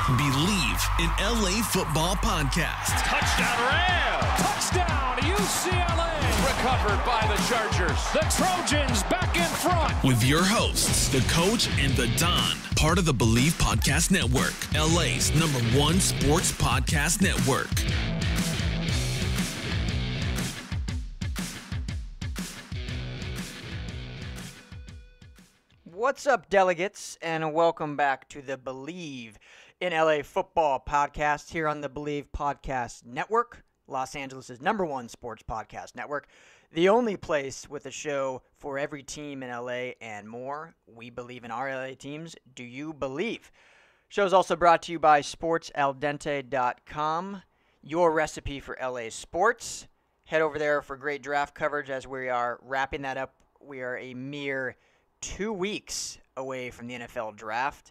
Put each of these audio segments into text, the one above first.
Bleav in LA Football Podcast. Touchdown Rams! Touchdown UCLA! Recovered by the Chargers. The Trojans back in front. With your hosts, the Coach and the Don, part of the Bleav Podcast Network, LA's #1 sports podcast network. What's up, delegates, and welcome back to the Bleav in LA Football Podcast here on the Bleav Podcast Network, Los Angeles' #1 sports podcast network, the only place with a show for every team in LA and more. We believe in our LA teams. Do you believe? Show is also brought to you by SportsAlDente.com, your recipe for LA sports. Head over there for great draft coverage as we are wrapping that up. We are a mere 2 weeks away from the NFL draft.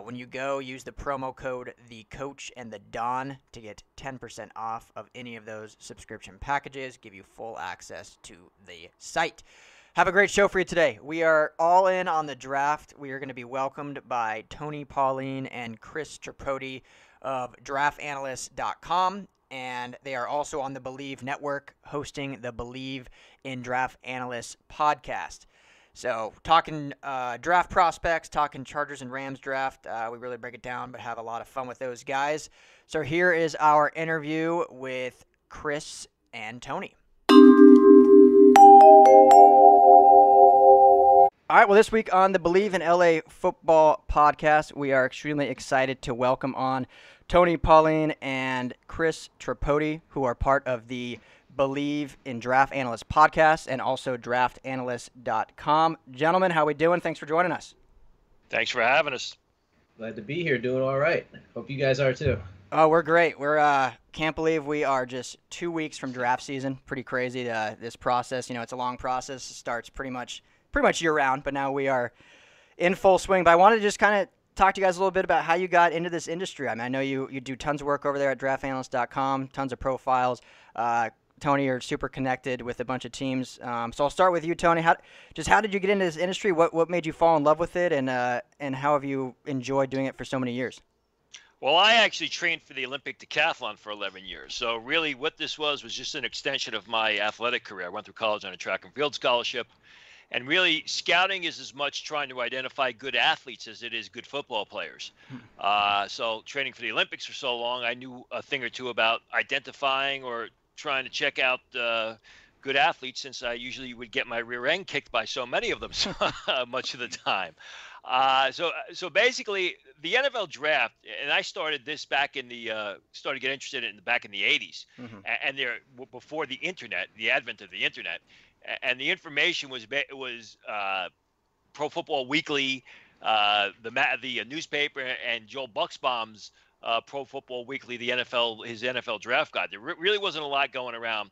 When you go, use the promo code TheCoachAndTheDon to get 10% off of any of those subscription packages, give you full access to the site. Have a great show for you today. We are all in on the draft. We are going to be welcomed by Tony, Pauline, and Chris Tripodi of DraftAnalysts.com, and they are also on the Bleav Network hosting the Bleav in Draft Analysts podcast. So talking draft prospects, talking Chargers and Rams draft, we really break it down but have a lot of fun with those guys. So here is our interview with Chris and Tony. All right, well, this week on the Bleav in LA Football Podcast, we are extremely excited to welcome on Tony, Pauline, and Chris Tripodi, who are part of the Bleav in Draft Analysts podcast and also DraftAnalysts.com. Gentlemen, how we doing? Thanks for joining us. Thanks for having us. Glad to be here. Doing all right. Hope you guys are too. Oh, we're great. We're can't believe we are just 2 weeks from draft season. Pretty crazy. This process, it's a long process. It starts pretty much year round, but now we are in full swing. But I wanted to just kind of talk to you guys a little bit about how you got into this industry. I mean, I know you do tons of work over there at DraftAnalysts.com, tons of profiles. Tony, you're super connected with a bunch of teams. So I'll start with you, Tony. How did you get into this industry? What made you fall in love with it, and how have you enjoyed doing it for so many years? Well, I actually trained for the Olympic decathlon for 11 years. So really what this was just an extension of my athletic career. I went through college on a track and field scholarship. And really, scouting is as much trying to identify good athletes as it is good football players. So training for the Olympics for so long, I knew a thing or two about identifying or trying to check out good athletes, since I usually would get my rear end kicked by so many of them much of the time. So basically, the NFL draft, and I started this back in started to get interested in back in the 80s, and there before the internet, the advent of the internet, and the information was Pro Football Weekly, the newspaper, and Joel Bucksbaum's Pro Football Weekly, his NFL draft guide. There really wasn't a lot going around,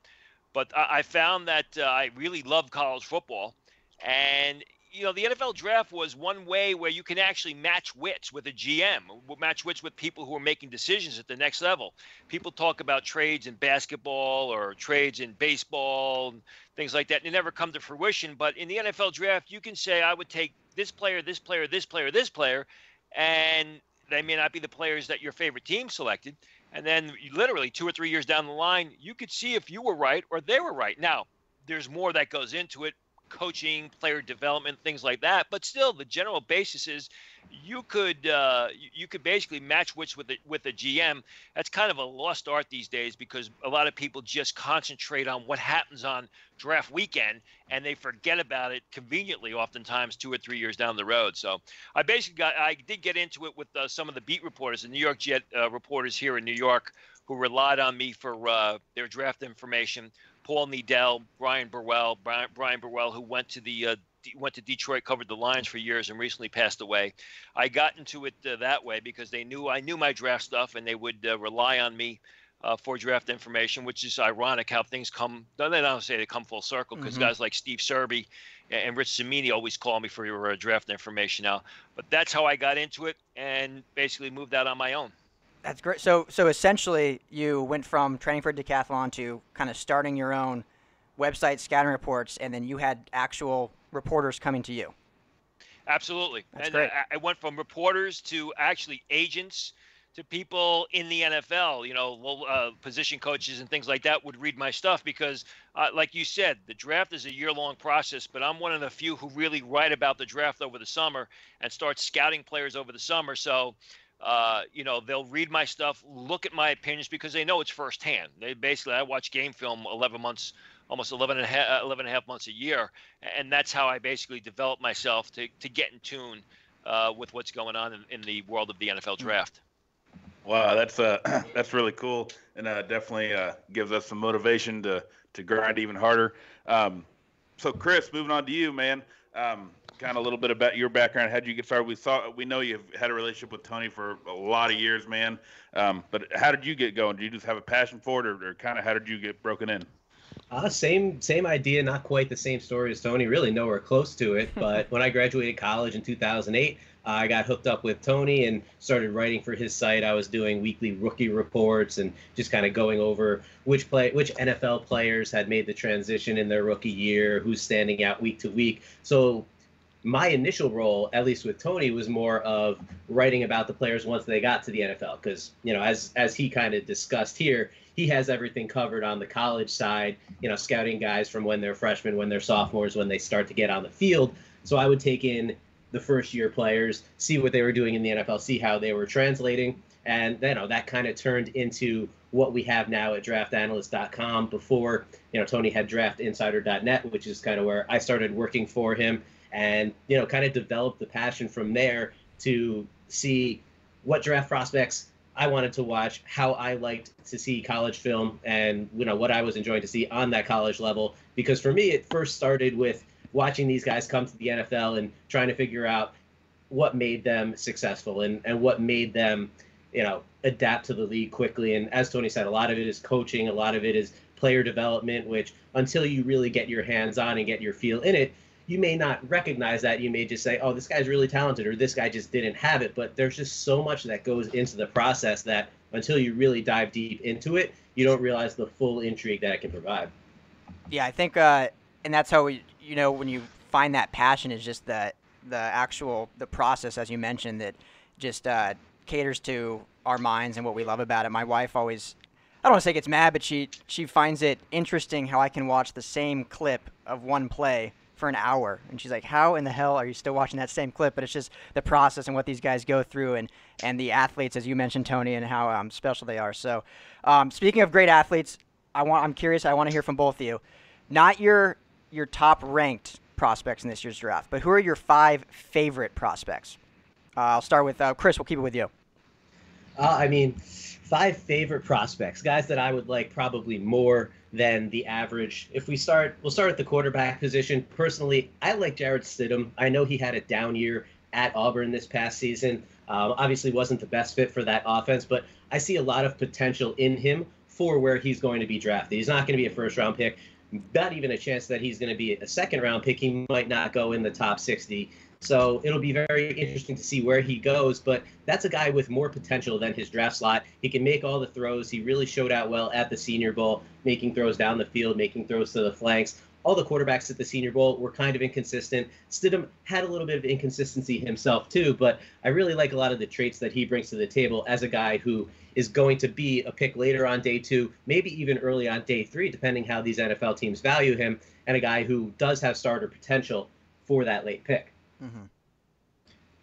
but I found that I really loved college football, and the NFL draft was one way where you can actually match wits with a GM, match wits with people who are making decisions at the next level. People talk about trades in basketball or trades in baseball and things like that, and they never come to fruition. But in the NFL draft, you can say, I would take this player, this player, this player, this player, and they may not be the players that your favorite team selected. And then literally 2 or 3 years down the line, you could see if you were right or they were right. Now, there's more that goes into it. Coaching, player development, things like that, but still the general basis is you could basically match wits with a GM. That's kind of a lost art these days because a lot of people just concentrate on what happens on draft weekend and they forget about it conveniently oftentimes 2 or 3 years down the road. So I did get into it with some of the beat reporters, the New York Jet reporters here in New York, who relied on me for their draft information. Paul Needell, Brian Burwell, who went to Detroit, covered the Lions for years, and recently passed away. I got into it that way because I knew my draft stuff, and they would rely on me for draft information, which is ironic how things come. They don't say they come full circle because guys like Steve Serby and Rich Cimini always call me for your draft information now. But that's how I got into it and basically moved out on my own. That's great. So essentially, you went from training for a decathlon to kind of starting your own website, scouting reports, and then you had actual reporters coming to you. Absolutely. That's and great. I went from reporters to actually agents to people in the NFL, position coaches and things like that would read my stuff because, like you said, the draft is a year-long process, but I'm one of the few who really write about the draft over the summer and start scouting players over the summer. So, they'll read my stuff, look at my opinions because they know it's firsthand. I watch game film 11 months, almost 11 and a half months a year. And that's how I basically develop myself to get in tune with what's going on in the world of the NFL draft. Wow, that's really cool, and definitely gives us some motivation to grind even harder. So, Chris, moving on to you, man. Kind of a little bit about your background. How did you get started? We know you've had a relationship with Tony for a lot of years, man. But how did you get going? Did you just have a passion for it, or kind of how did you get broken in? Same idea, not quite the same story as Tony, really nowhere close to it. But when I graduated college in 2008, I got hooked up with Tony and started writing for his site. I was doing weekly rookie reports and just kind of going over which NFL players had made the transition in their rookie year, who's standing out week to week. So my initial role, at least with Tony, was more of writing about the players once they got to the NFL. Because, as he kind of discussed here, he has everything covered on the college side, scouting guys from when they're freshmen, when they're sophomores, when they start to get on the field. So I would take in the first-year players, see what they were doing in the NFL, see how they were translating. And that kind of turned into what we have now at draftanalysts.com. Before, Tony had draftinsider.net, which is kind of where I started working for him. And, kind of developed the passion from there to see what draft prospects I wanted to watch, how I liked to see college film, and, what I was enjoying to see on that college level. Because for me, it first started with watching these guys come to the NFL and trying to figure out what made them successful and what made them, adapt to the league quickly. And as Tony said, a lot of it is coaching, a lot of it is player development, which until you really get your hands on and get your feel in it, you may not recognize that. You may just say, oh, this guy's really talented, or this guy just didn't have it. But there's just so much that goes into the process that until you really dive deep into it, you don't realize the full intrigue that it can provide. Yeah, I think, and that's how when you find that passion is just the process, as you mentioned, that just caters to our minds and what we love about it. My wife always, I don't want to say gets mad, but she finds it interesting how I can watch the same clip of one play for an hour, and she's like, how in the hell are you still watching that same clip? But it's just the process and what these guys go through, and the athletes, as you mentioned, Tony, and how special they are. So speaking of great athletes, I'm curious, I want to hear from both of you, not your top ranked prospects in this year's draft, but who are your 5 favorite prospects? I'll start with Chris. We'll keep it with you. 5 favorite prospects, guys that I would like probably more than the average. We'll start at the quarterback position. Personally, I like Jarrett Stidham. I know he had a down year at Auburn this past season. Obviously wasn't the best fit for that offense, but I see a lot of potential in him for where he's going to be drafted. He's not going to be a first-round pick. Not even a chance that he's going to be a second-round pick. He might not go in the top 60. So it'll be very interesting to see where he goes, but that's a guy with more potential than his draft slot. He can make all the throws. He really showed out well at the Senior Bowl, making throws down the field, making throws to the flanks. All the quarterbacks at the Senior Bowl were kind of inconsistent. Stidham had a little bit of inconsistency himself too, but I really like a lot of the traits that he brings to the table as a guy who is going to be a pick later on day 2, maybe even early on day 3, depending how these NFL teams value him, and a guy who does have starter potential for that late pick. Mm-hmm.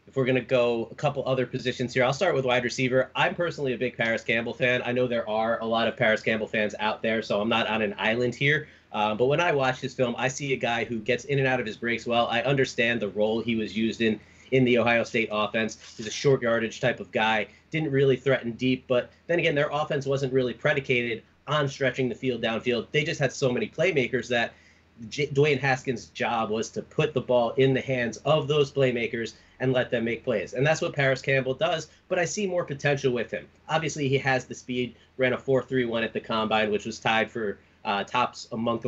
If we're going to go a couple other positions here, I'll start with wide receiver. I'm personally a big Paris Campbell fan. I know there are a lot of Paris Campbell fans out there, so I'm not on an island here. But when I watch his film, I see a guy who gets in and out of his breaks well. I understand the role he was used in the Ohio State offense. He's a short yardage type of guy, didn't really threaten deep. But then again, their offense wasn't really predicated on stretching the field downfield. They just had so many playmakers that Dwayne Haskins' job was to put the ball in the hands of those playmakers and let them make plays. And that's what Paris Campbell does, but I see more potential with him. Obviously, he has the speed, ran a 4.31 at the Combine, which was tied for tops amongst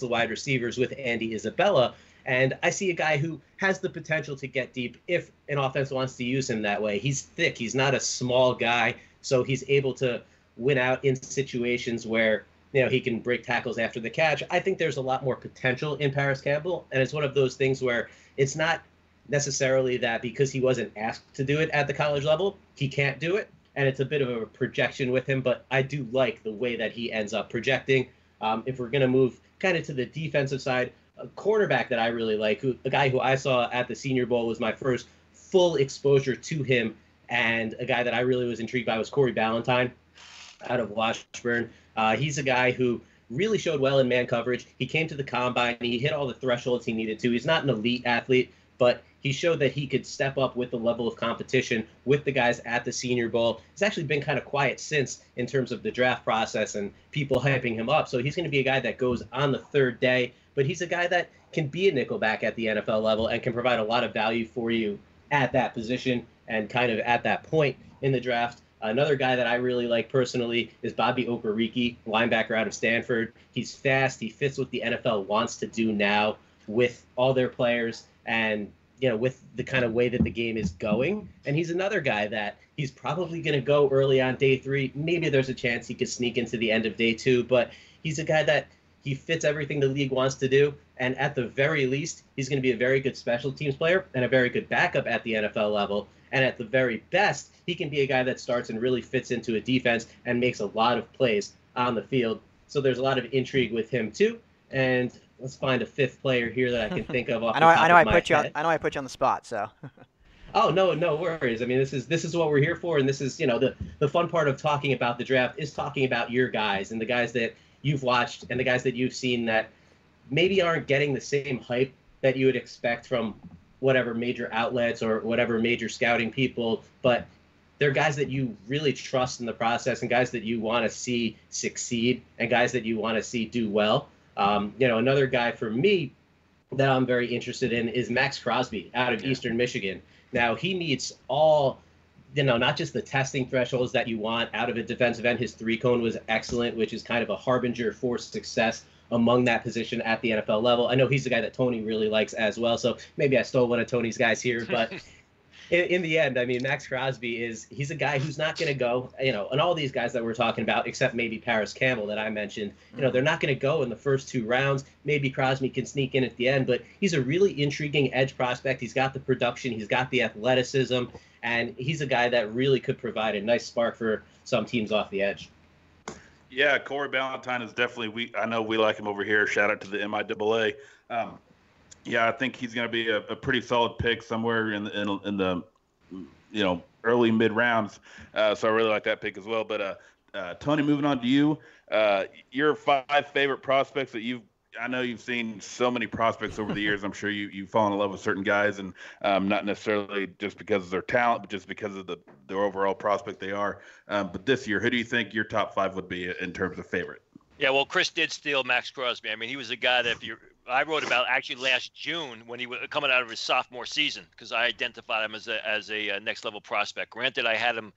the wide receivers with Andy Isabella. And I see a guy who has the potential to get deep if an offense wants to use him that way. He's thick. He's not a small guy, so he's able to win out in situations where he can break tackles after the catch. I think there's a lot more potential in Paris Campbell, and it's one of those things where it's not necessarily that because he wasn't asked to do it at the college level, he can't do it. and it's a bit of a projection with him, but I do like the way that he ends up projecting. If we're going to move kind of to the defensive side, a cornerback that I really like, a guy who I saw at the Senior Bowl, was my first full exposure to him, and a guy that I really was intrigued by was Corey Ballantyne out of Washburn. He's a guy who really showed well in man coverage. He came to the combine. He hit all the thresholds he needed to. He's not an elite athlete, but he showed that he could step up with the level of competition with the guys at the Senior Bowl. He's actually been kind of quiet since in terms of the draft process and people hyping him up. So he's going to be a guy that goes on the third day, but he's a guy that can be a nickelback at the NFL level and can provide a lot of value for you at that position and kind of at that point in the draft. Another guy that I really like personally is Bobby Okereke, linebacker out of Stanford. He's fast. He fits what the NFL wants to do now with all their players and, you know, with the kind of way that the game is going. And he's another guy that he's probably going to go early on day 3. Maybe there's a chance he could sneak into the end of day 2, but he's a guy that he fits everything the league wants to do. And at the very least, he's going to be a very good special teams player and a very good backup at the NFL level. And at the very best, he can be a guy that starts and really fits into a defense and makes a lot of plays on the field. So there's a lot of intrigue with him too. And let's find a fifth player here that I can think of off the top of my head. I know I put you on the spot, so. Oh, no worries. I mean, this is what we're here for, and this is, you know, the fun part of talking about the draft is talking about your guys and the guys that you've watched and the guys that you've seen that maybe aren't getting the same hype that you would expect from whatever major outlets or whatever major scouting people, but they're guys that you really trust in the process and guys that you want to see succeed and guys that you want to see do well. You know, another guy for me that I'm very interested in is Max Crosby out of Eastern Michigan. Now, he meets all, you know, not just the testing thresholds that you want out of a defensive end. His 3-cone was excellent, which is kind of a harbinger for success among that position at the NFL level. I know he's the guy that Tony really likes as well, so maybe I stole one of Tony's guys here, but in the end, I mean, Max Crosby he's a guy who's not going to go, you know, and all these guys that we're talking about, except maybe Paris Campbell that I mentioned, you know, they're not going to go in the first 2 rounds. Maybe Crosby can sneak in at the end, but he's a really intriguing edge prospect. He's got the production, he's got the athleticism, and he's a guy that really could provide a nice spark for some teams off the edge. Yeah, Corey Ballantyne is definitely, I know we like him over here. Shout out to the MIAA. Yeah, I think he's going to be a pretty solid pick somewhere in the you know, early mid rounds. So I really like that pick as well. But Tony, moving on to you, your 5 favorite prospects that I know you've seen so many prospects over the years. I'm sure you've fallen in love with certain guys, and not necessarily just because of their talent, but just because of their overall prospect they are. But this year, who do you think your top 5 would be in terms of favorite? Yeah, well, Chris did steal Max Crosby. I mean, he was a guy that I wrote about actually last June when he was coming out of his sophomore season, because I identified him as a next level prospect. Granted, I had him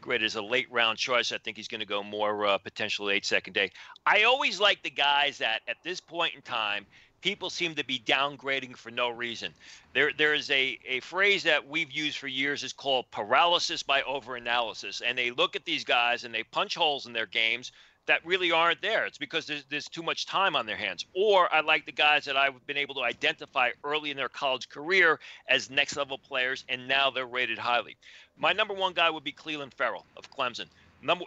graded as a late round choice. I think he's going to go more potential late second day. I always like the guys that at this point in time, people seem to be downgrading for no reason. There is a phrase that we've used for years is called paralysis by overanalysis. And they look at these guys and they punch holes in their games that really aren't there. It's because there's too much time on their hands. Or I like the guys that I've been able to identify early in their college career as next level players, and now they're rated highly. My number 1 guy would be Clelin Ferrell of Clemson.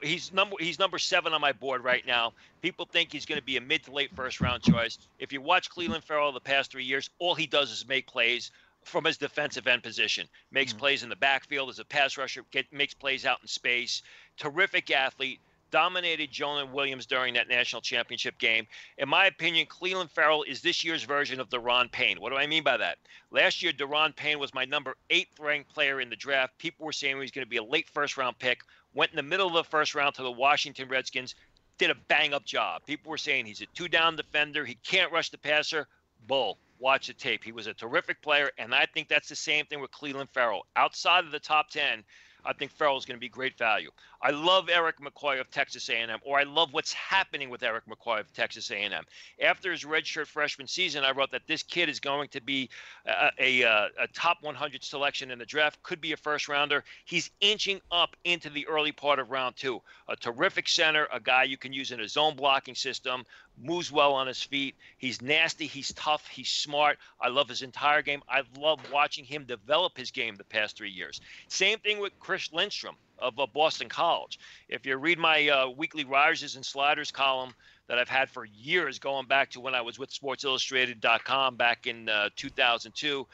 He's number 7 on my board right now. People think he's going to be a mid to late first round choice. If you watch Clelin Ferrell the past 3 years, all he does is make plays from his defensive end position. Makes plays in the backfield as a pass rusher, makes plays out in space. Terrific athlete. Dominated Jonah Williams during that national championship game. In my opinion, Clelin Ferrell is this year's version of Daron Payne. What do I mean by that? Last year, Daron Payne was my number 8th ranked player in the draft. People were saying he was going to be a late first round pick. Went in the middle of the first round to the Washington Redskins. Did a bang up job. People were saying he's a 2-down defender. He can't rush the passer. Bull. Watch the tape. He was a terrific player, and I think that's the same thing with Clelin Ferrell. Outside of the top 10, I think Ferrell is going to be great value. I love Eric McCoy of Texas A&M, or I love what's happening with Eric McCoy of Texas A&M. After his redshirt freshman season, I wrote that this kid is going to be a top 100 selection in the draft, could be a first rounder. He's inching up into the early part of round 2. A terrific center, a guy you can use in a zone blocking system, moves well on his feet. He's nasty. He's tough. He's smart. I love his entire game. I've loved watching him develop his game the past 3 years. Same thing with Chris Lindstrom. of Boston College. If you read my weekly risers and sliders column that I've had for years, going back to when I was with SportsIllustrated.com back in 2002,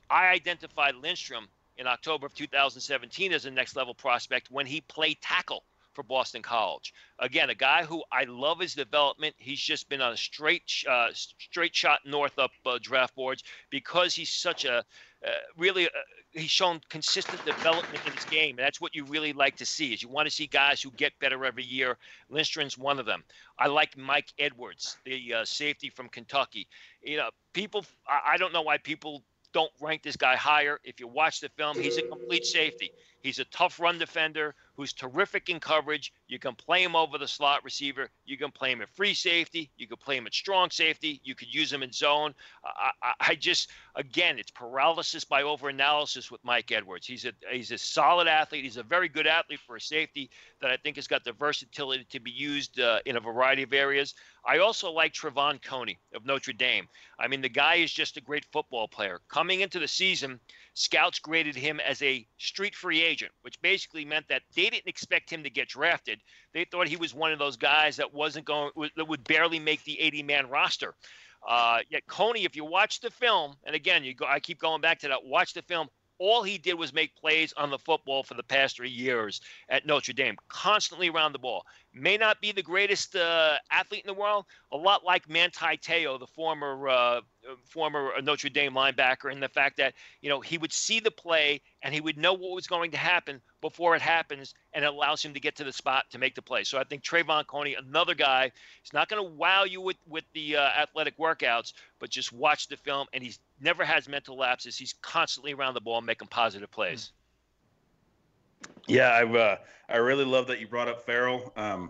I identified Lindstrom in October of 2017 as a next level prospect when he played tackle for Boston College. Again, a guy who I love his development. He's just been on a straight shot north up draft boards because he's such a he's shown consistent development in his game. And that's what you really like to see, is you want to see guys who get better every year. Lindstrom's one of them. I like Mike Edwards, the safety from Kentucky. People, I don't know why people don't rank this guy higher. If you watch the film, he's a complete safety. He's a tough run defender who's terrific in coverage. You can play him over the slot receiver. You can play him at free safety. You can play him at strong safety. You could use him in zone. Again, it's paralysis by overanalysis with Mike Edwards. He's a solid athlete. He's a very good athlete for a safety that I think has got the versatility to be used in a variety of areas. I also like Trevon Coney of Notre Dame. I mean, the guy is just a great football player. Coming into the season, scouts graded him as a street free agent, which basically meant that they didn't expect him to get drafted. They thought he was one of those guys that that would barely make the 80-man roster. Yet Coney, if you watch the film, and again, I keep going back to that, watch the film, all he did was make plays on the football for the past 3 years at Notre Dame, constantly around the ball. May not be the greatest athlete in the world, a lot like Manti Te'o, the former Notre Dame linebacker, and the fact that, he would see the play and he would know what was going to happen before it happens, and it allows him to get to the spot to make the play. So I think Trevon Coney, another guy, he's not going to wow you with the athletic workouts, but just watch the film, and he's never has mental lapses. He's constantly around the ball making positive plays. Yeah, I really love that you brought up Farrell, and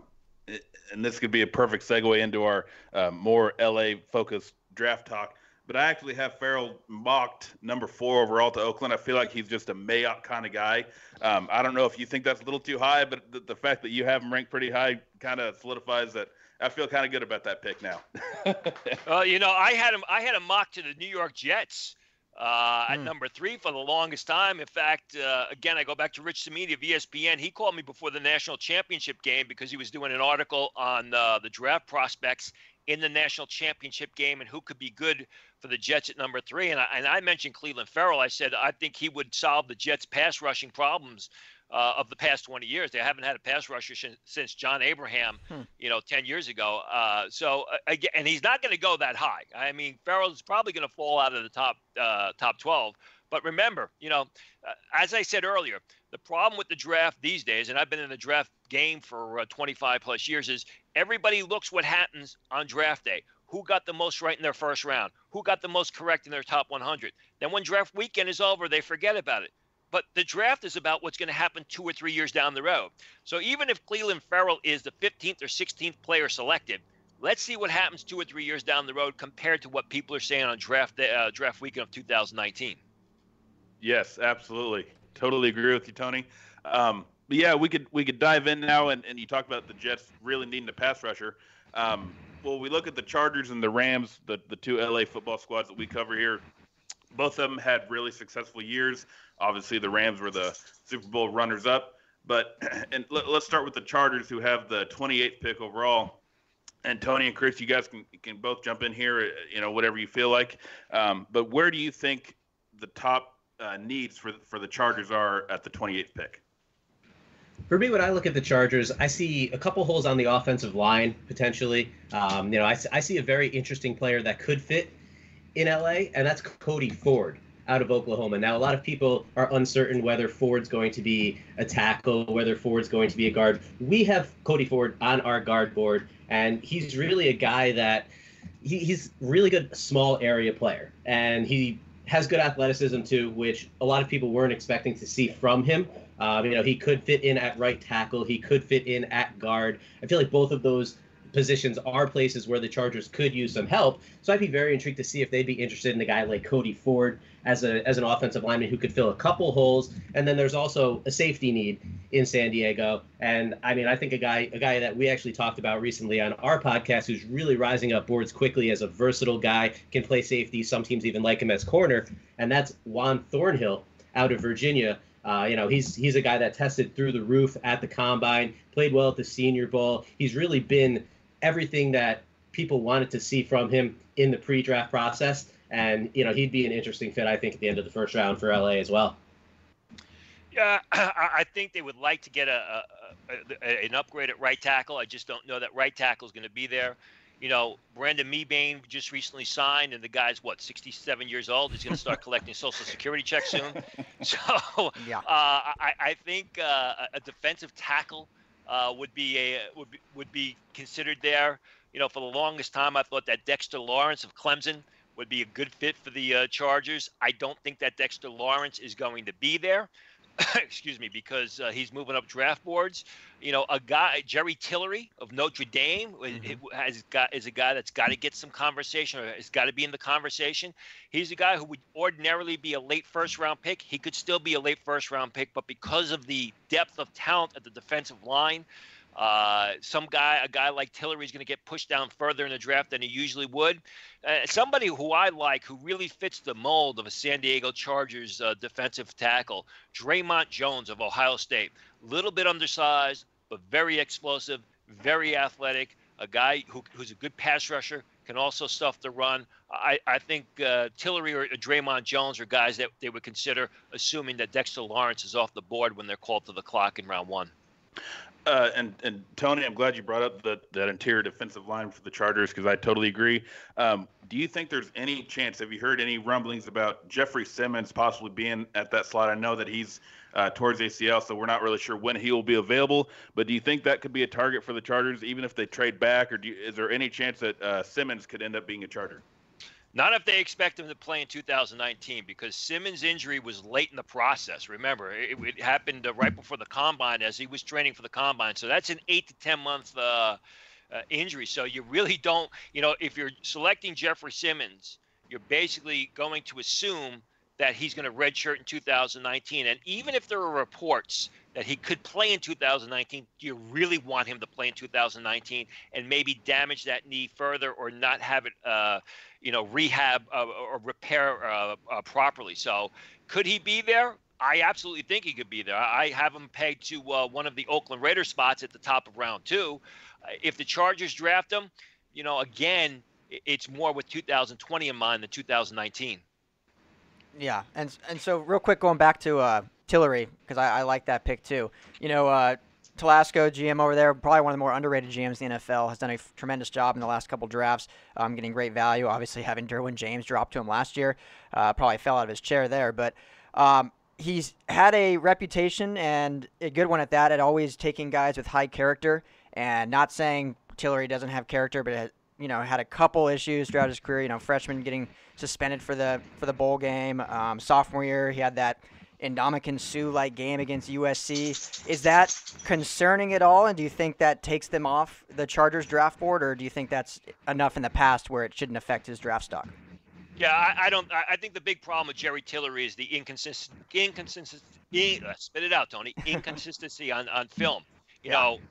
this could be a perfect segue into our more LA-focused draft talk. But I actually have Farrell mocked number 4 overall to Oakland. I feel like he's just a Mayock kind of guy. I don't know if you think that's a little too high, but the fact that you have him ranked pretty high kind of solidifies that. I feel kind of good about that pick now. I had him mocked to the New York Jets at number 3 for the longest time. In fact, again, I go back to Rich Cimini of ESPN. He called me before the national championship game because he was doing an article on the draft prospects in the national championship game and who could be good for the Jets at number 3. And I mentioned Clelin Ferrell. I said I think he would solve the Jets' pass rushing problems of the past 20 years. They haven't had a pass rusher since John Abraham, 10 years ago. And he's not going to go that high. I mean, Ferrell's probably going to fall out of the top 12. But remember, as I said earlier, the problem with the draft these days, and I've been in the draft game for 25 plus years, is everybody looks what happens on draft day. Who got the most right in their first round? Who got the most correct in their top 100? Then when draft weekend is over, they forget about it. But the draft is about what's going to happen 2 or 3 years down the road. So even if Clelin Ferrell is the 15th or 16th player selected, let's see what happens 2 or 3 years down the road compared to what people are saying on draft weekend of 2019. Yes, absolutely. Totally agree with you, Tony. But yeah, we could dive in now, and you talked about the Jets really needing a pass rusher. Well, we look at the Chargers and the Rams, the 2 LA football squads that we cover here. Both of them had really successful years. Obviously, the Rams were the Super Bowl runners-up. And let's start with the Chargers, who have the 28th pick overall. And Tony and Chris, you guys can both jump in here, whatever you feel like. But where do you think the top needs for the Chargers are at the 28th pick? For me, when I look at the Chargers, I see a couple holes on the offensive line, potentially. I see a very interesting player that could fit in LA, and that's Cody Ford out of Oklahoma. Now, a lot of people are uncertain whether Ford's going to be a tackle, whether Ford's going to be a guard. We have Cody Ford on our guard board, and he's really a guy that he's really good small area player, and he has good athleticism too, which a lot of people weren't expecting to see from him. He could fit in at right tackle. He could fit in at guard. I feel like both of those positions are places where the Chargers could use some help. So I'd be very intrigued to see if they'd be interested in a guy like Cody Ford as an offensive lineman who could fill a couple holes. And then there's also a safety need in San Diego. And I think a guy that we actually talked about recently on our podcast who's really rising up boards quickly as a versatile guy, can play safety. Some teams even like him as corner. And that's Juan Thornhill out of Virginia. He's a guy that tested through the roof at the combine, played well at the Senior Bowl. He's really been everything that people wanted to see from him in the pre-draft process. And, he'd be an interesting fit, I think, at the end of the first round for LA as well. Yeah, I think they would like to get an upgrade at right tackle. I just don't know that right tackle is going to be there. Brandon Mebane just recently signed, and the guy's, 67 years old. He's going to start collecting Social Security checks soon. So yeah. I think a defensive tackle would be considered there. For the longest time, I thought that Dexter Lawrence of Clemson would be a good fit for the Chargers. I don't think that Dexter Lawrence is going to be there. Excuse me, because he's moving up draft boards. A guy, Jerry Tillery of Notre Dame, is a guy that's got to get some conversation, or has got to be in the conversation. He's a guy who would ordinarily be a late first-round pick. He could still be a late first-round pick, but because of the depth of talent at the defensive line, a guy like Tillery is going to get pushed down further in the draft than he usually would. Somebody who I like, who really fits the mold of a San Diego Chargers defensive tackle, Draymond Jones of Ohio State. Little bit undersized, but very explosive, very athletic. A guy who's a good pass rusher, can also stuff the run. I think Tillery or Draymond Jones are guys that they would consider, assuming that Dexter Lawrence is off the board when they're called to the clock in round one. And Tony, I'm glad you brought up that interior defensive line for the Chargers, because I totally agree. Do you think there's any chance, have you heard any rumblings about Jeffrey Simmons possibly being at that slot? I know that he's towards ACL, so we're not really sure when he will be available. But do you think that could be a target for the Chargers, even if they trade back? Or is there any chance that Simmons could end up being a Charger? Not if they expect him to play in 2019, because Simmons' injury was late in the process. Remember, it happened right before the combine as he was training for the combine. So that's an 8 to 10 month injury. So you really don't, if you're selecting Jeffrey Simmons, you're basically going to assume that he's going to redshirt in 2019. And even if there are reports that he could play in 2019, do you really want him to play in 2019 and maybe damage that knee further, or not have it rehab or repair properly? So could he be there? I absolutely think he could be there. I have him pegged to one of the Oakland Raiders spots at the top of round 2. If the Chargers draft him, again, it's more with 2020 in mind than 2019. Yeah, and so real quick, going back to Tillery, because I like that pick too. Telasco, GM over there, probably one of the more underrated GMs in the NFL, has done a tremendous job in the last couple drafts, getting great value. Obviously, having Derwin James drop to him last year, probably fell out of his chair there. But he's had a reputation, and a good one at that, at always taking guys with high character. And not saying Tillery doesn't have character, but had a couple issues throughout his career. Freshman getting suspended for the bowl game. Sophomore year, he had that Ndamukong Suh-like game against USC. Is that concerning at all? And do you think that takes them off the Chargers draft board, or do you think that's enough in the past where it shouldn't affect his draft stock? Yeah, I don't. I think the big problem with Jerry Tillery is the inconsistency. Spit it out, Tony. Inconsistency on film.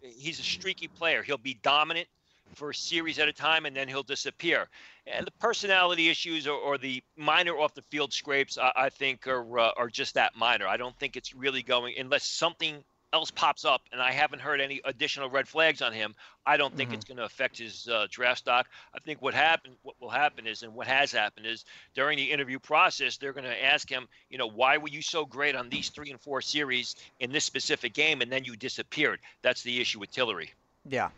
He's a streaky player. He'll be dominant for a series at a time, and then he'll disappear. And the personality issues or the minor off-the-field scrapes, I think, are just that minor. I don't think it's really going, unless something else pops up, and I haven't heard any additional red flags on him, I don't think it's going to affect his draft stock. I think what will happen is, and what has happened is, during the interview process, they're going to ask him, why were you so great on these 3 and 4 series in this specific game, and then you disappeared? That's the issue with Tillery. Yeah.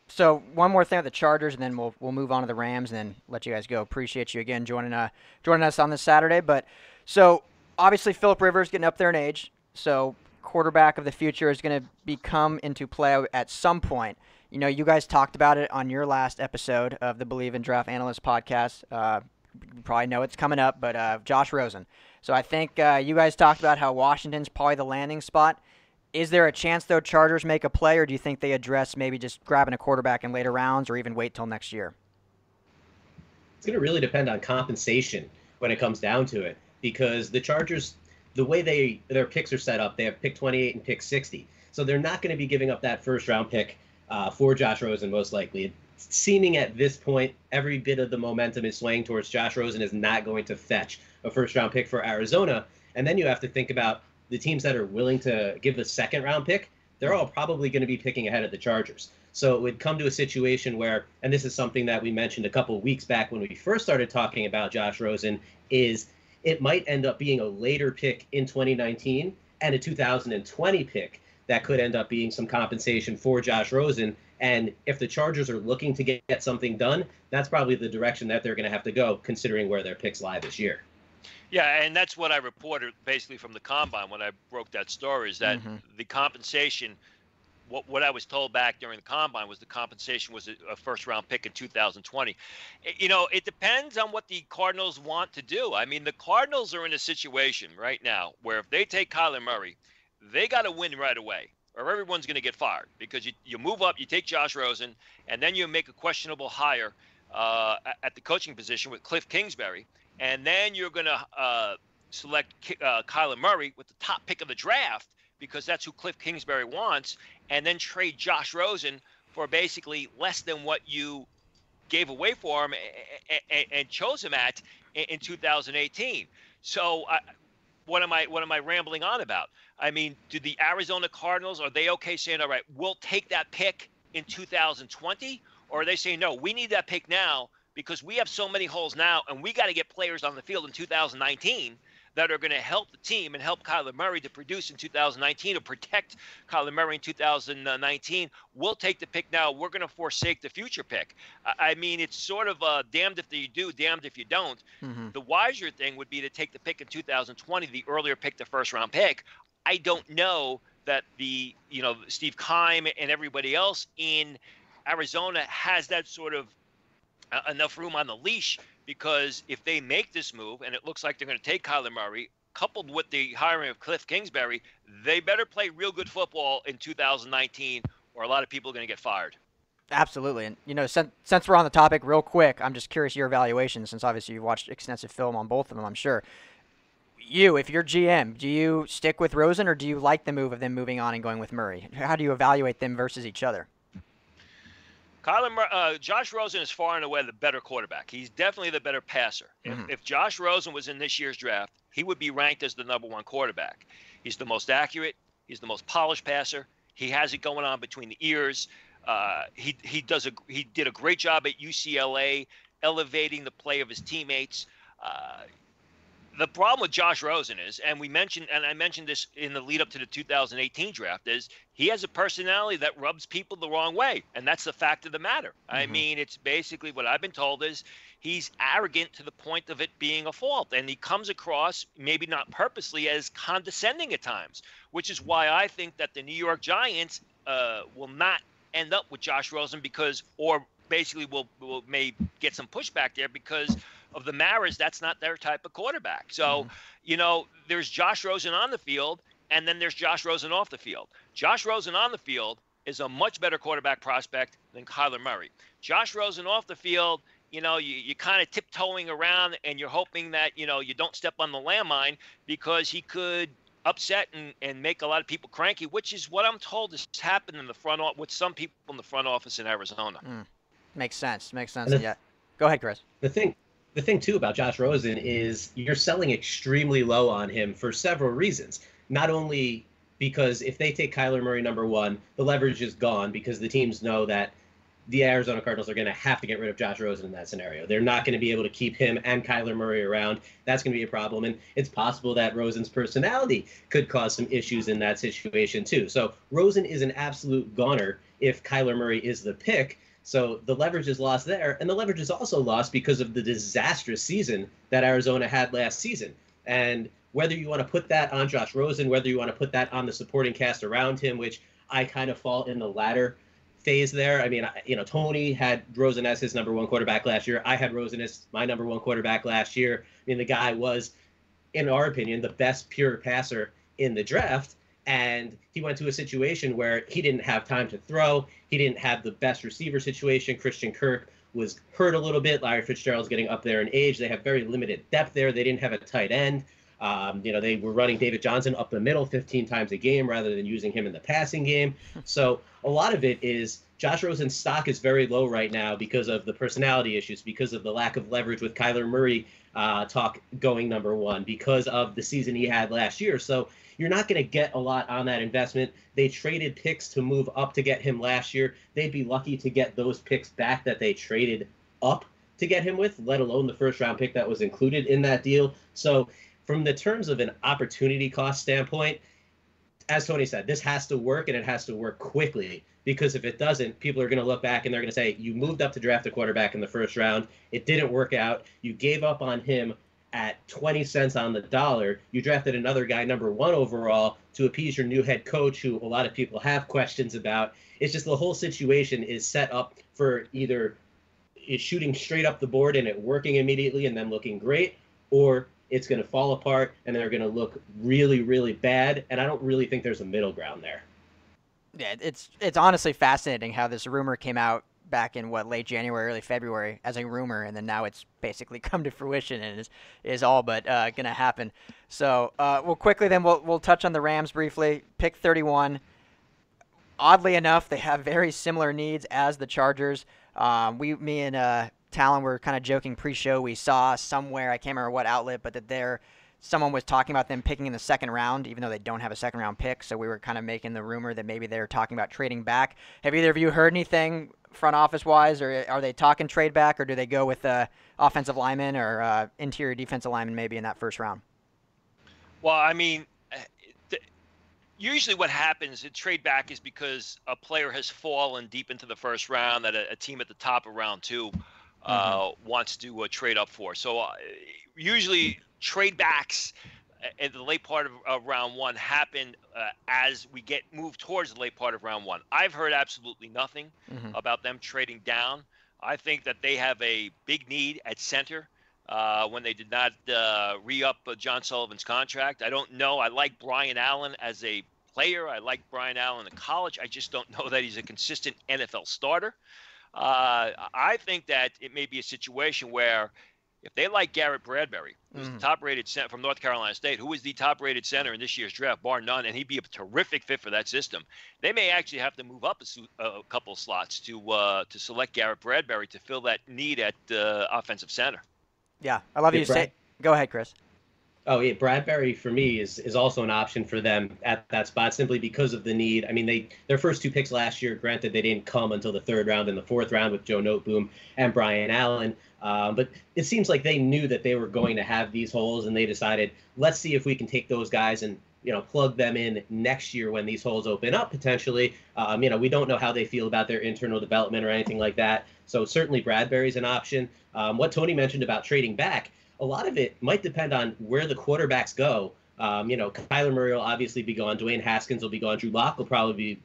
So one more thing with the Chargers, and then we'll move on to the Rams and then let you guys go. Appreciate you again joining us on this Saturday. But so obviously Phillip Rivers getting up there in age, so quarterback of the future is going to come into play at some point. You guys talked about it on your last episode of the Bleav in Draft Analysts podcast. You probably know it's coming up, but Josh Rosen. So I think you guys talked about how Washington's probably the landing spot. Is there a chance, though, Chargers make a play, or do you think they address maybe just grabbing a quarterback in later rounds, or even wait till next year? It's going to really depend on compensation when it comes down to it, because the Chargers, the way their picks are set up, they have pick 28 and pick 60. So they're not going to be giving up that first-round pick for Josh Rosen, most likely. It's seeming at this point, every bit of the momentum is swaying towards Josh Rosen is not going to fetch a first-round pick for Arizona. And then you have to think about the teams that are willing to give the second round pick. They're all probably going to be picking ahead of the Chargers. So it would come to a situation where, and this is something that we mentioned a couple of weeks back when we first started talking about Josh Rosen, is it might end up being a later pick in 2019 and a 2020 pick that could end up being some compensation for Josh Rosen. And if the Chargers are looking to get something done, that's probably the direction that they're going to have to go, considering where their picks lie this year. Yeah, and that's what I reported basically from the Combine when I broke that story, is that the compensation, what I was told back during the Combine was the compensation was a first-round pick in 2020. You know, it depends on what the Cardinals want to do. I mean, the Cardinals are in a situation right now where if they take Kyler Murray, they got to win right away, or everyone's going to get fired, because you move up, you take Josh Rosen, and then you make a questionable hire at the coaching position with Cliff Kingsbury, and then you're going to select Kyler Murray with the top pick of the draft, because that's who Cliff Kingsbury wants, and then trade Josh Rosen for basically less than what you gave away for him and chose him at in 2018. So what am I rambling on about? I mean, do the Arizona Cardinals, are they okay saying, all right, we'll take that pick in 2020? Or are they saying, no, we need that pick now because we have so many holes now, and we got to get players on the field in 2019 that are going to help the team and help Kyler Murray to produce in 2019, to protect Kyler Murray in 2019. We'll take the pick now. We're going to forsake the future pick. I mean, it's sort of damned if you do, damned if you don't. The wiser thing would be to take the pick in 2020, the earlier pick, the first-round pick. I don't know that Steve Keim and everybody else in Arizona has that sort of enough room on the leash, because if they make this move and it looks like they're going to take Kyler Murray, coupled with the hiring of Cliff Kingsbury, they better play real good football in 2019, or a lot of people are going to get fired. Absolutely. And, since we're on the topic real quick, I'm just curious your evaluation, since obviously you've watched extensive film on both of them, I'm sure. If you're GM, do you stick with Rosen, or do you like the move of them moving on and going with Murray? How do you evaluate them versus each other? Josh Rosen is far and away the better quarterback. He's definitely the better passer. If Josh Rosen was in this year's draft, he would be ranked as the #1 quarterback. He's the most accurate. He's the most polished passer. He has it going on between the ears. He did a great job at UCLA, elevating the play of his teammates. The problem with Josh Rosen is, and I mentioned this in the lead up to the 2018 draft, is he has a personality that rubs people the wrong way. And that's the fact of the matter. I mean, it's basically what I've been told is he's arrogant to the point of it being a fault. And he comes across, maybe not purposely, as condescending at times, which is why I think that the New York Giants will not end up with Josh Rosen or basically may get some pushback there because of the Maras. That's not their type of quarterback. So, there's Josh Rosen on the field, and then there's Josh Rosen off the field. Josh Rosen on the field is a much better quarterback prospect than Kyler Murray. Josh Rosen off the field, you kind of tiptoeing around, and you're hoping that, you don't step on the landmine, because he could upset and make a lot of people cranky, which is what I'm told has happened in the front office with some people in the front office in Arizona. Makes sense. Yeah. Go ahead, Chris. The thing, too, about Josh Rosen is you're selling extremely low on him for several reasons. Not only because if they take Kyler Murray #1, the leverage is gone, because the teams know that the Arizona Cardinals are going to have to get rid of Josh Rosen in that scenario. They're not going to be able to keep him and Kyler Murray around. That's going to be a problem. And it's possible that Rosen's personality could cause some issues in that situation, too. So Rosen is an absolute goner if Kyler Murray is the pick. So the leverage is lost there, and the leverage is also lost because of the disastrous season that Arizona had last season. And whether you want to put that on Josh Rosen, whether you want to put that on the supporting cast around him, which I kind of fall in the latter phase there. I mean, Tony had Rosen as his #1 quarterback last year. I had Rosen as my #1 quarterback last year. I mean, the guy was, in our opinion, the best pure passer in the draft. And he went to a situation where he didn't have time to throw. He didn't have the best receiver situation. Christian Kirk was hurt a little bit. Larry Fitzgerald's getting up there in age. They have very limited depth there. They didn't have a tight end. They were running David Johnson up the middle 15 times a game rather than using him in the passing game. So a lot of it is Josh Rosen's stock is very low right now because of the personality issues, because of the lack of leverage with Kyler Murray talk going number one, because of the season he had last year. So you're not going to get a lot on that investment. They traded picks to move up to get him last year. They'd be lucky to get those picks back that they traded up to get him with, let alone the first-round pick that was included in that deal. So from the terms of an opportunity cost standpoint, as Tony said, this has to work, and it has to work quickly, because if it doesn't, people are going to look back and they're going to say, you moved up to draft a quarterback in the first round. It didn't work out. You gave up on him at 20 cents on the dollar. You drafted another guy number one overall to appease your new head coach, who a lot of people have questions about. It's just the whole situation is set up for either it's shooting straight up the board and it working immediately and then looking great, or it's going to fall apart and they're going to look really, really bad. And I don't really think there's a middle ground there. Yeah, it's honestly fascinating how this rumor came out back in late January, early February as a rumor, and then now it's basically come to fruition and is all but gonna happen. So we'll quickly then we'll touch on the Rams briefly. Pick 31. Oddly enough, they have very similar needs as the Chargers. Me and Talon were kind of joking pre-show. We saw somewhere, I can't remember what outlet, but that someone was talking about them picking in the second round, even though they don't have a second round pick. So we were kind of making the rumor that maybe they're talking about trading back. Have either of you heard anything front office wise, or are they talking trade back, or do they go with offensive lineman or interior defensive lineman maybe in that first round? Well, I mean, usually what happens in trade back is because a player has fallen deep into the first round that a team at the top of round two wants to trade up for. So usually trade backs in the late part of round one happen as we move towards the late part of round one. I've heard absolutely nothing about them trading down. I think that they have a big need at center when they did not re-up John Sullivan's contract. I don't know. I like Brian Allen as a player. I like Brian Allen in college. I just don't know that he's a consistent NFL starter. I think that it may be a situation where if they like Garrett Bradbury, who's the top-rated center from North Carolina State, who is the top-rated center in this year's draft, bar none, and he'd be a terrific fit for that system, they may actually have to move up a couple of slots to select Garrett Bradbury to fill that need at offensive center. Yeah, I love you say. Go ahead, Chris. Oh, yeah, Bradbury for me is also an option for them at that spot simply because of the need. I mean, their first two picks last year, granted they didn't come until the third round and the fourth round with Joe Noteboom and Brian Allen. But it seems like they knew that they were going to have these holes, and they decided, let's see if we can take those guys and plug them in next year when these holes open up potentially. We don't know how they feel about their internal development or anything like that. So certainly Bradbury's an option. What Tony mentioned about trading back, a lot of it might depend on where the quarterbacks go. Kyler Murray will obviously be gone. Dwayne Haskins will be gone. Drew Lock will probably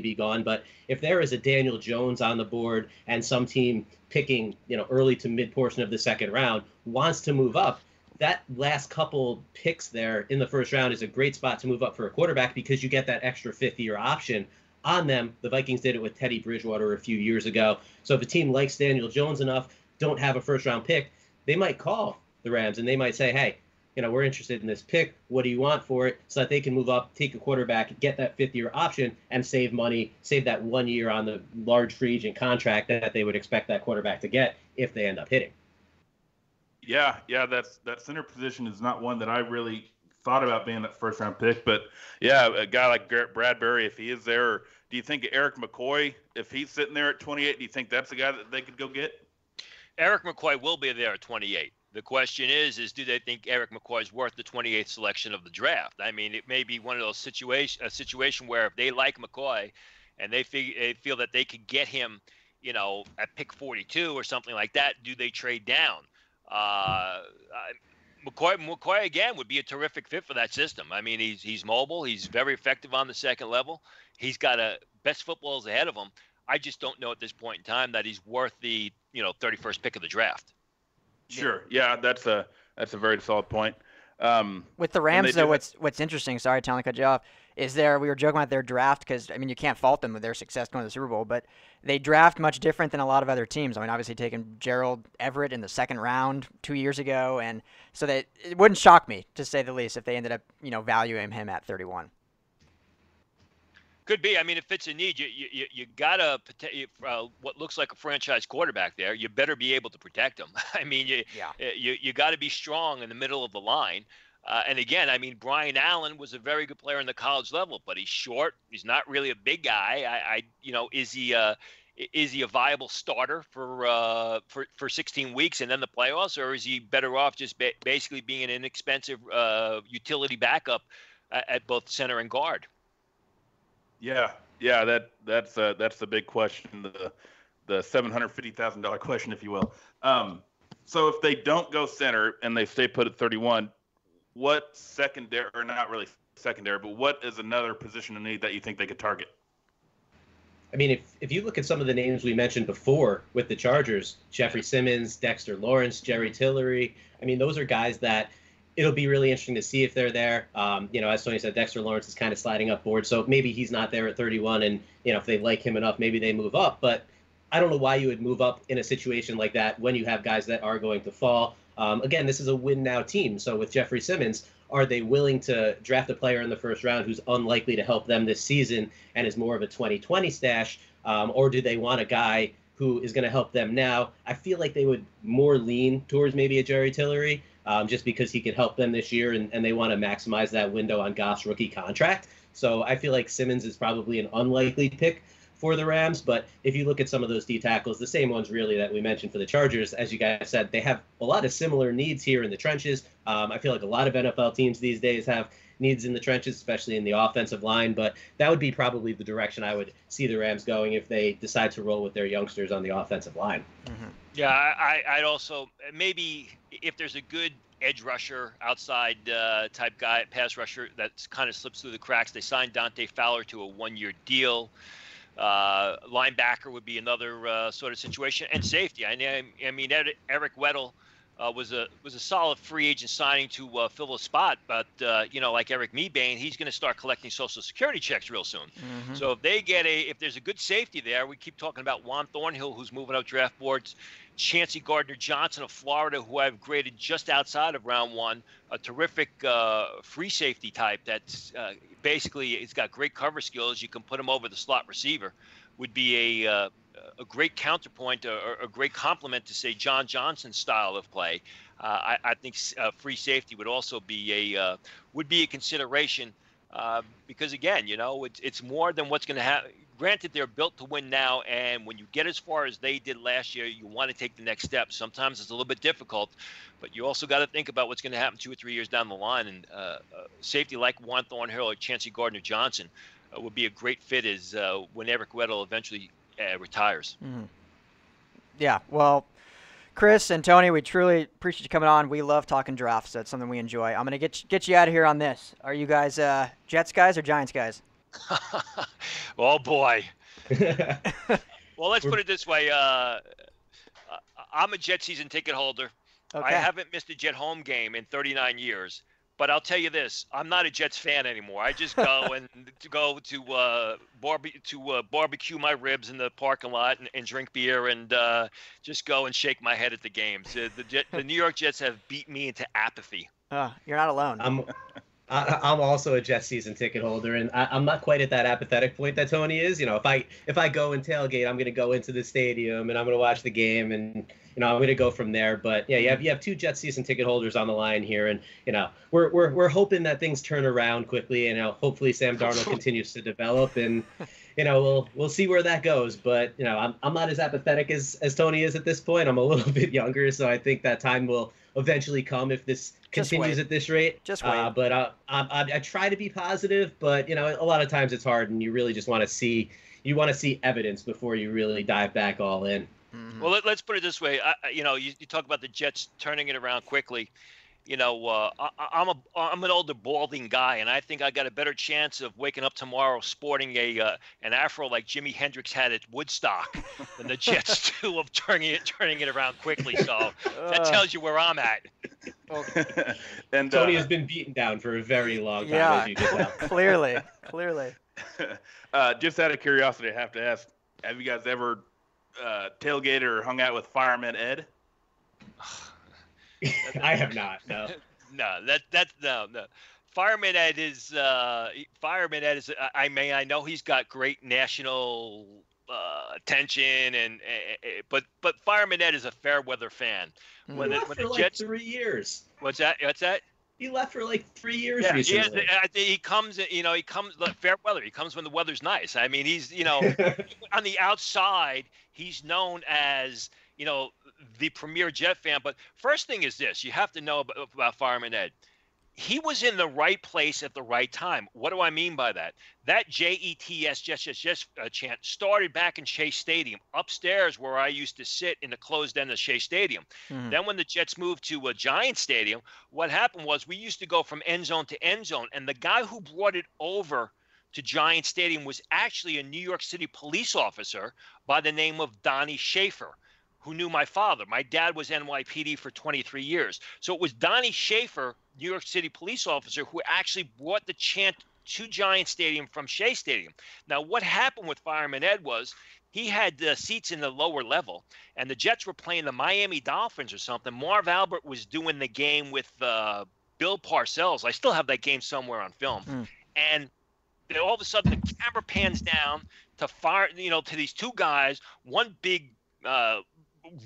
be gone. But if there is a Daniel Jones on the board and some team picking, early to mid portion of the second round wants to move up, that last couple picks there in the first round is a great spot to move up for a quarterback because you get that extra fifth-year option on them. The Vikings did it with Teddy Bridgewater a few years ago. So if a team likes Daniel Jones enough, don't have a first-round pick, they might call the Rams and they might say, hey, we're interested in this pick. What do you want for it? So that they can move up, take a quarterback, get that fifth-year option, and save money, save that 1 year on the large free agent contract that they would expect that quarterback to get if they end up hitting. Yeah, that center position is not one that I really thought about being that first-round pick. But, yeah, a guy like Garrett Bradbury, if he is there, do you think Eric McCoy, if he's sitting there at 28, do you think that's a guy that they could go get? Eric McCoy will be there at 28. The question is do they think Eric McCoy is worth the 28th selection of the draft? I mean, it may be one of those a situation where if they like McCoy and they feel that they could get him, at pick 42 or something like that, do they trade down? McCoy again would be a terrific fit for that system. I mean, he's mobile. He's very effective on the second level. He's got best footballs ahead of him. I just don't know at this point in time that he's worth the 31st pick of the draft. Sure. Yeah, that's a very solid point. With the Rams, though, what's interesting, sorry, Talon, cut you off, is there. We were joking about their draft because, I mean, you can't fault them with their success going to the Super Bowl, but they draft much different than a lot of other teams. I mean, obviously taking Gerald Everett in the second round 2 years ago, and so that it wouldn't shock me, to say the least, if they ended up, valuing him at 31. Could be. I mean, if it's a need, you gotta what looks like a franchise quarterback there. You better be able to protect him. I mean, you got to be strong in the middle of the line. And again, I mean, Brian Allen was a very good player in the college level, but he's short. He's not really a big guy. Is he a viable starter for 16 weeks and then the playoffs, or is he better off just basically being an inexpensive utility backup at both center and guard? Yeah, that's the big question, the $750,000 question, if you will. So if they don't go center and they stay put at 31, what secondary, or not really secondary, but what is another position of need that you think they could target? I mean, if you look at some of the names we mentioned before with the Chargers, Jeffrey Simmons, Dexter Lawrence, Jerry Tillery, I mean, those are guys that it'll be really interesting to see if they're there. As Tony said, Dexter Lawrence is kind of sliding up board, so maybe he's not there at 31, and, if they like him enough, maybe they move up. But I don't know why you would move up in a situation like that when you have guys that are going to fall. Again, this is a win-now team, so with Jeffrey Simmons, are they willing to draft a player in the first round who's unlikely to help them this season and is more of a 2020 stash, or do they want a guy who is going to help them now? I feel like they would more lean towards maybe a Jerry Tillery, just because he could help them this year, and they want to maximize that window on Goff's rookie contract. So I feel like Simmons is probably an unlikely pick for the Rams. But if you look at some of those D tackles, the same ones really that we mentioned for the Chargers, as you guys said, they have a lot of similar needs here in the trenches. I feel like a lot of NFL teams these days have needs in the trenches, especially in the offensive line. But that would be probably the direction I would see the Rams going if they decide to roll with their youngsters on the offensive line. Mm-hmm. Yeah, I'd also maybe if there's a good edge rusher, outside type guy, pass rusher that kind of slips through the cracks. They signed Dante Fowler to a 1-year deal. Linebacker would be another sort of situation, and safety. I mean, Eric Weddle was a solid free agent signing to fill a spot, but like Eric Mebane, he's going to start collecting Social Security checks real soon. Mm-hmm. So if there's a good safety there, we keep talking about Juan Thornhill, who's moving up draft boards. Chancey Gardner-Johnson of Florida, who I've graded just outside of round 1, a terrific free safety type that's basically he's got great cover skills. You can put him over the slot receiver, would be a great counterpoint or a great complement to, say, John Johnson's style of play. I think free safety would also be a consideration because, again, it's more than what's going to happen. Granted, they're built to win now, and when you get as far as they did last year, you want to take the next step. Sometimes it's a little bit difficult, but you also got to think about what's going to happen 2 or 3 years down the line. And safety like Juan Thornhill or Chancey Gardner-Johnson would be a great fit as when Eric Weddle eventually retires. Mm-hmm. Yeah, well, Chris and Tony, we truly appreciate you coming on. We love talking drafts. That's something we enjoy. I'm going to get you out of here on this. Are you guys Jets guys or Giants guys? Oh boy. Well, let's put it this way. I'm a Jet season ticket holder. Okay. I haven't missed a Jet home game in 39 years. But I'll tell you this: I'm not a Jets fan anymore. I just go barbecue my ribs in the parking lot and drink beer and just go and shake my head at the games. The New York Jets have beat me into apathy. You're not alone. I'm also a Jets season ticket holder, and I'm not quite at that apathetic point that Tony is. If I go and tailgate, I'm going to go into the stadium and I'm going to watch the game, and I'm going to go from there. But yeah, you have 2 Jets season ticket holders on the line here, and we're hoping that things turn around quickly, and hopefully Sam Darnold continues to develop, and we'll see where that goes. But I'm not as apathetic as Tony is at this point. I'm a little bit younger, so I think that time will eventually come if this continues at this rate. Just wait. But I try to be positive, but a lot of times it's hard, and you really just want to see evidence before you really dive back all in. Mm-hmm. Well, let's put it this way. You talk about the Jets turning it around quickly. I'm an older balding guy, and I think I got a better chance of waking up tomorrow sporting an afro like Jimi Hendrix had at Woodstock than the Jets do of turning it around quickly. So that tells you where I'm at. And Tony has been beaten down for a very long time, Yeah, as you can tell. clearly. Just out of curiosity, I have to ask: have you guys ever tailgated or hung out with Fireman Ed? I have not. No. No. Fireman Ed is. I know he's got great national attention, but Fireman Ed is a fair weather fan. He left for like 3 years. What's that? He left for like 3 years Yeah, recently. he comes. He comes like fair weather. He comes when the weather's nice. I mean, he's on the outside, he's known as the premier Jet fan. But first thing is this: you have to know about Fireman Ed. He was in the right place at the right time. What do I mean by that? That JETS chant started back in Shea Stadium, upstairs where I used to sit in the closed end of Shea Stadium. Mhm. Then when the Jets moved to Giant Stadium, what happened was we used to go from end zone to end zone, and the guy who brought it over to Giant Stadium was actually a New York City police officer by the name of Donnie Schaefer, who knew my father. My dad was NYPD for 23 years. So it was Donnie Schaefer, New York City police officer, who actually brought the chant to Giant Stadium from Shea Stadium. Now, what happened with Fireman Ed was he had the seats in the lower level, and the Jets were playing the Miami Dolphins or something. Marv Albert was doing the game with Bill Parcells. I still have that game somewhere on film. And then all of a sudden, the camera pans down to these two guys, one big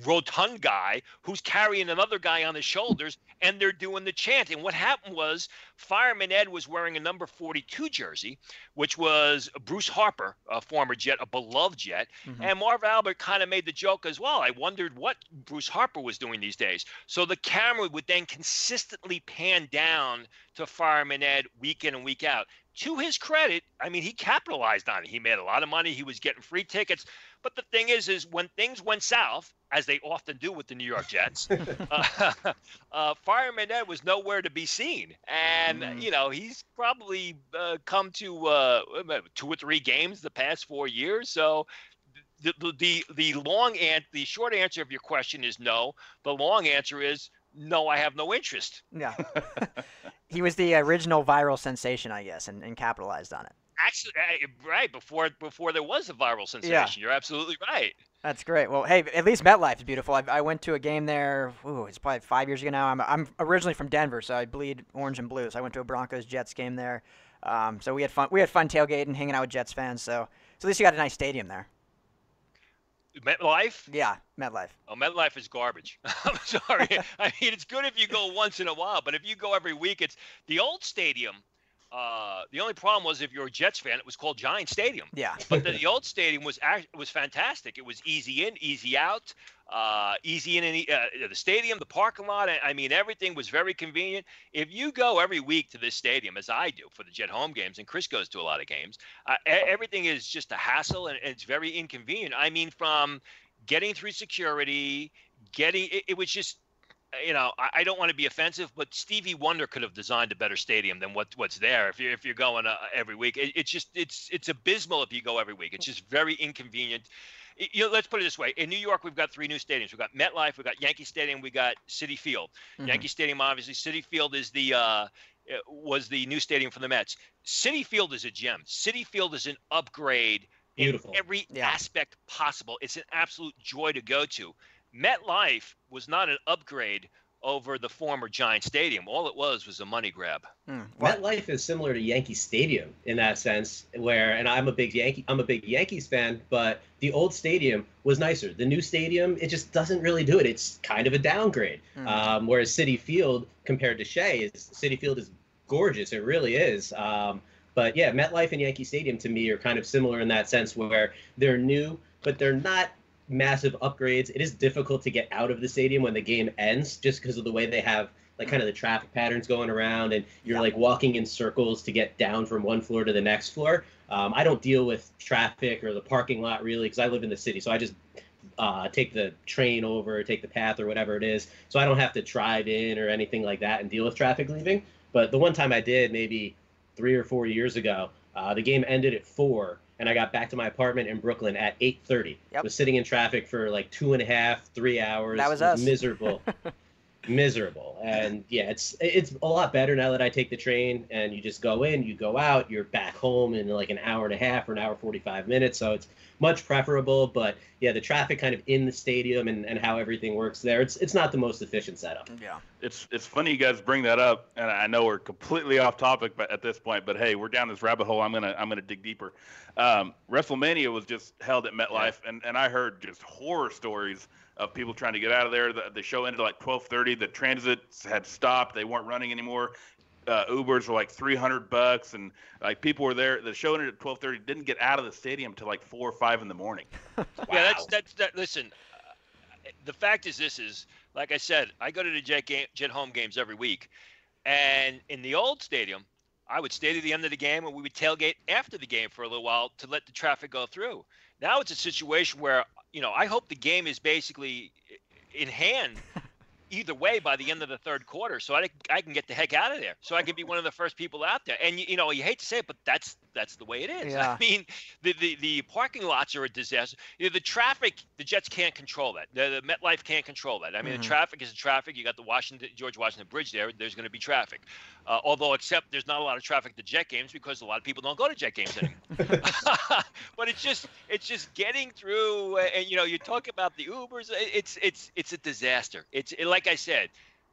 rotund guy who's carrying another guy on his shoulders, and they're doing the chant. And what happened was Fireman Ed was wearing a number 42 jersey, which was Bruce Harper, a former Jet, a beloved Jet. And Marv Albert kind of made the joke as well. I wondered what Bruce Harper was doing these days. So the camera would then consistently pan down to Fireman Ed week in and week out. To his credit, I mean, he capitalized on it. He made a lot of money. He was getting free tickets. But the thing is when things went south, as they often do with the New York Jets, Fireman Ed was nowhere to be seen. And, he's probably come to 2 or 3 games the past 4 years. So the short answer of your question is no. The long answer is no, I have no interest. Yeah. He was the original viral sensation, I guess, and capitalized on it. Actually, right before there was a viral sensation. Yeah. You're absolutely right. That's great. Well, hey, at least MetLife is beautiful. I went to a game there. It's probably 5 years ago now. I'm originally from Denver, so I bleed orange and blue. So I went to a Broncos Jets game there. So we had fun. We had fun tailgating, hanging out with Jets fans. So at least you got a nice stadium there. MetLife? Yeah, MetLife. Oh, MetLife is garbage. I'm sorry. I mean, it's good if you go once in a while, but if you go every week, it's the old stadium. The only problem was if you're a Jets fan, it was called Giant Stadium. Yeah. But the old stadium was fantastic. It was easy in, easy out, easy in the stadium, the parking lot. I mean, everything was very convenient. If you go every week to this stadium, as I do for the Jet home games, and Chris goes to a lot of games, everything is just a hassle, and it's very inconvenient. I mean, from getting through security, it was just, I don't want to be offensive, but Stevie Wonder could have designed a better stadium than what's there. If you're going every week, it's abysmal if you go every week. It's just very inconvenient. Let's put it this way: in New York, we've got 3 new stadiums. We've got MetLife, we've got Yankee Stadium, we got Citi Field. Yankee Stadium, obviously. Citi Field is was the new stadium for the Mets. Citi Field is a gem. Citi Field is an upgrade. Beautiful. In every aspect possible. It's an absolute joy to go to. MetLife was not an upgrade over the former Giant Stadium. All it was a money grab. MetLife is similar to Yankee Stadium in that sense, and I'm a big Yankees fan, but the old stadium was nicer. The new stadium, it just doesn't really do it. It's kind of a downgrade. Whereas Citi Field, compared to Shea, Citi Field is gorgeous. It really is. But yeah, MetLife and Yankee Stadium to me are kind of similar in that sense, where they're new, but they're not massive upgrades. It is difficult to get out of the stadium when the game ends, just because of the way they have like kind of the traffic patterns going around, and you're like walking in circles to get down from one floor to the next floor. I don't deal with traffic or the parking lot really, because I live in the city, so I just take the train over, take the path or whatever it is. So I don't have to drive in or anything like that and deal with traffic leaving. But the one time I did, maybe 3 or 4 years ago, the game ended at 4, and I got back to my apartment in Brooklyn at 8:30. Yep. Was sitting in traffic for like 2.5, 3 hours. That was It us. Miserable. Miserable. And yeah, it's a lot better now that I take the train and you just go in, you go out, you're back home in like an hour and a half or an hour 45 minutes. So it's much preferable. But yeah, the traffic kind of in the stadium and how everything works there, it's not the most efficient setup. Yeah. It's funny you guys bring that up, and I know we're completely off topic at this point, but hey, we're down this rabbit hole. I'm gonna dig deeper. WrestleMania was just held at MetLife, and I heard just horror stories of people trying to get out of there. The show ended at like 12:30. The transits had stopped; they weren't running anymore. Ubers were like $300, and like people were there. The show ended at 12:30. Didn't get out of the stadium till like 4 or 5 in the morning. Wow. Yeah, that's. Listen, the fact is, this is like I said. I go to the Jet home games every week, and in the old stadium, I would stay to the end of the game, and we would tailgate after the game for a little while to let the traffic go through. Now it's a situation where I hope the game is basically in hand either way by the end of the third quarter, so I can get the heck out of there, so I can be one of the first people out there. And you hate to say it, but that's the way it is. Yeah. I mean, the parking lots are a disaster. The traffic, the Jets can't control that. The MetLife can't control that. I mean, the traffic is traffic. You got the George Washington Bridge there. There's going to be traffic. Although, except there's not a lot of traffic at the Jet games because a lot of people don't go to Jet games anymore. But it's just getting through. And you talk about the Ubers. It's a disaster. It's like I said,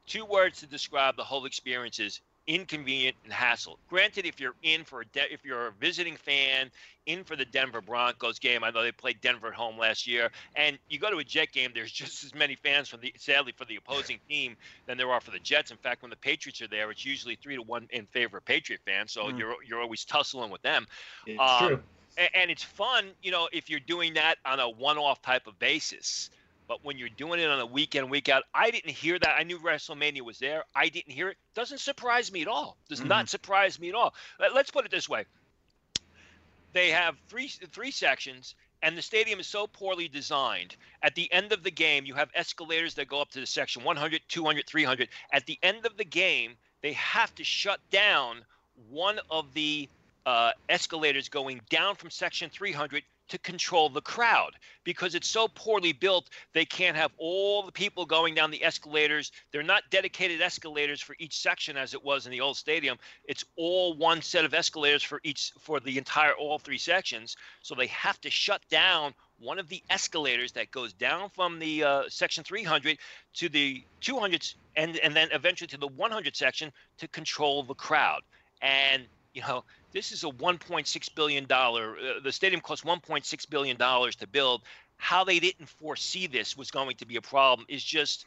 2 words to describe the whole experience is inconvenient and hassle. Granted, if you're if you're a visiting fan in for the Denver Broncos game, I know they played Denver at home last year, and you go to a Jet game, there's just as many fans sadly for the opposing team than there are for the Jets. In fact, when the Patriots are there, it's usually 3-1 in favor of Patriot fans, so you're always tussling with them. It's true. And it's fun, if you're doing that on a one-off type of basis. But when you're doing it on a week in, week out, I didn't hear that. I knew WrestleMania was there. I didn't hear it. Doesn't surprise me at all. Does not surprise me at all. Let's put it this way. They have three sections, and the stadium is so poorly designed. At the end of the game, you have escalators that go up to the section 100, 200, 300. At the end of the game, they have to shut down one of the escalators going down from section 300 to control the crowd, because it's so poorly built. They can't have all the people going down the escalators. They're not dedicated escalators for each section as it was in the old stadium. It's all one set of escalators for all 3 sections. So they have to shut down one of the escalators that goes down from the section 300 to the 200s and then eventually to the 100 section to control the crowd. And this is a $1.6 billion. The stadium cost $1.6 billion to build. How they didn't foresee this was going to be a problem is just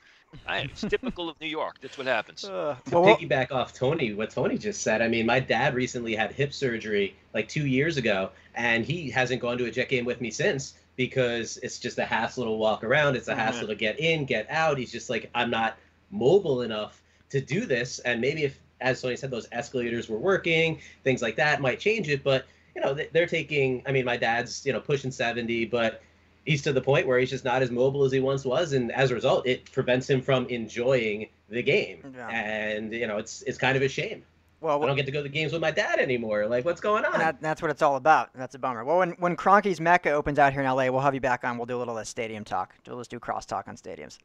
it's typical of New York. That's what happens. To piggyback off what Tony just said, I mean, my dad recently had hip surgery like 2 years ago, and he hasn't gone to a Jet game with me since because it's just a hassle to walk around. It's a hassle to get in, get out. He's just like, I'm not mobile enough to do this. And maybe if, as Tony said, those escalators were working, things like that might change it. But, they're taking, I mean, my dad's, pushing 70, but he's to the point where he's just not as mobile as he once was. And as a result, it prevents him from enjoying the game. Yeah. And, it's kind of a shame. Well, I don't get to go to the games with my dad anymore. Like, what's going on? That's what it's all about. That's a bummer. Well, when Kroenke's Mecca opens out here in LA, we'll have you back on. We'll do a little stadium talk. Let's do cross-talk on stadiums.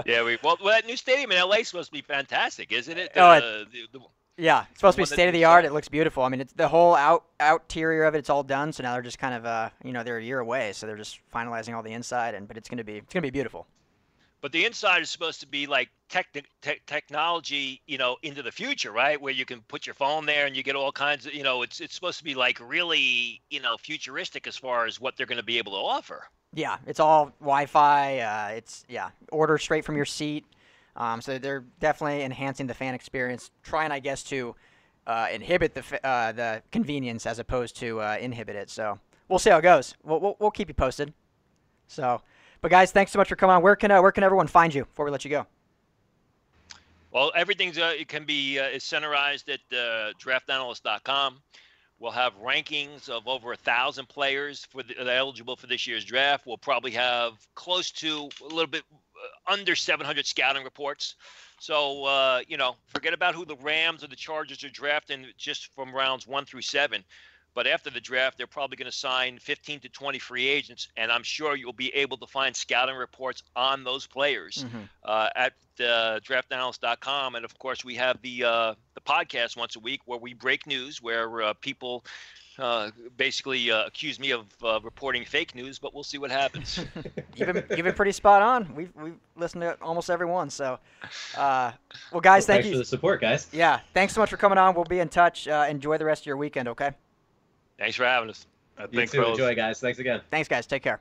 Yeah, well, that new stadium in LA is supposed to be fantastic, isn't it? Yeah, it's supposed to be state-of-the-art. It looks beautiful. I mean, it's the whole outerior of it. It's all done. So now they're just kind of, they're a year away. So they're just finalizing all the inside. But it's gonna be beautiful. But the inside is supposed to be like technology, into the future, right? Where you can put your phone there and you get all kinds of, it's supposed to be like really, futuristic as far as what they're going to be able to offer. Yeah, it's all Wi-Fi. Order straight from your seat. So they're definitely enhancing the fan experience, trying, I guess, to inhibit the convenience as opposed to inhibit it. So we'll see how it goes. We'll keep you posted. So. But guys, thanks so much for coming on. Where can everyone find you before we let you go? Well, everything's it can be is centralized at draftanalyst.com. We'll have rankings of over 1,000 players that are eligible for this year's draft. We'll probably have close to a little bit under 700 scouting reports. So, forget about who the Rams or the Chargers are drafting just from rounds 1 through 7. But after the draft, they're probably going to sign 15 to 20 free agents, and I'm sure you'll be able to find scouting reports on those players at draftanalysts.com. And, of course, we have the podcast once a week where we break news, where people basically accuse me of reporting fake news, but we'll see what happens. You've been pretty spot on. We've listened to almost every one. So, well, guys, thank you. Thanks for the support, guys. Yeah, thanks so much for coming on. We'll be in touch. Enjoy the rest of your weekend, okay? Thanks for having us. Thanks, you too. Enjoy, guys. Thanks again. Thanks, guys. Take care.